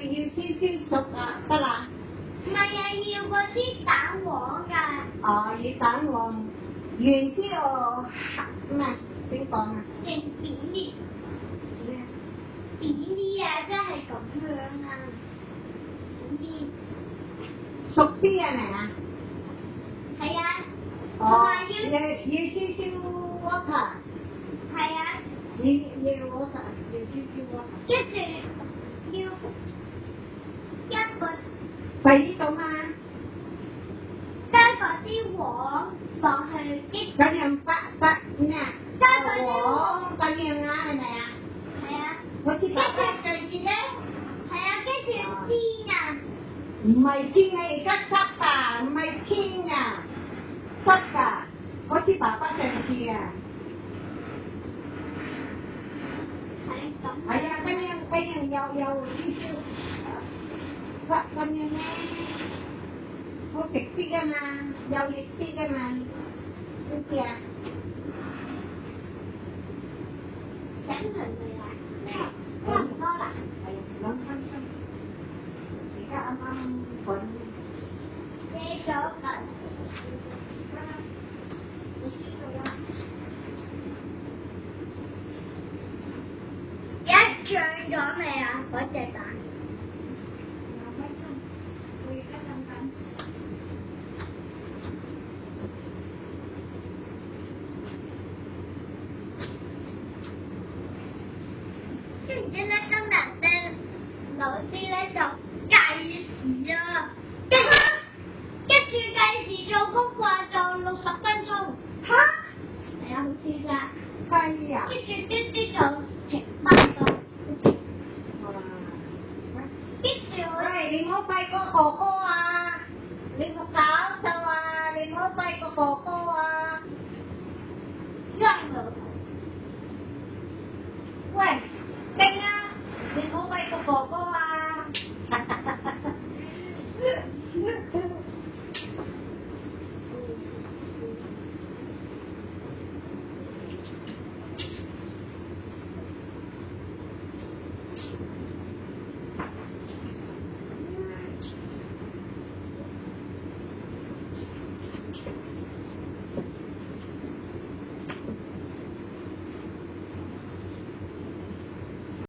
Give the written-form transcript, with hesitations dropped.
要燒熟啊，得啦。唔係啊，要嗰啲蛋黃㗎。哦，要蛋黃，然之後咩？點講啊？定扁啲。扁啲啊，即係咁樣啊。扁啲。熟啲啊，明啊？係啊。哦，同埋要燒 water。係啊。要 water，要燒 water。跟住要一個喺呢度嘛，加嗰啲黃落去激。咁樣不咩啊？加嗰啲黃。咁樣啊，係咪啊？係啊。好似爸爸最住咧。係啊，跟住煎啊。唔係煎啊，而家汁啊，唔係煎啊，汁㗎，好似爸爸上次啊。係啊，咁樣有少少，咁樣咧，好食啲㗎嘛，有力啲㗎嘛，知唔知啊？請佢哋啦，差唔多啦。係2分鐘，而家啱滾。遮咗㗎。一漲咗未啊？嗰隻蛋。2分鐘，我而家等緊。知唔知咧？今日咧，老師咧就計時啊，跟住計時做功課就60分鐘。嚇？係啊，好似㗎。係啊。跟住啲就停翻咗。跟住我。喂，你唔好廢個哥哥啊！你冇搞錯啊！你唔好廢個哥哥啊！陰佢。喂，定啊！你唔好廢個哥哥啊！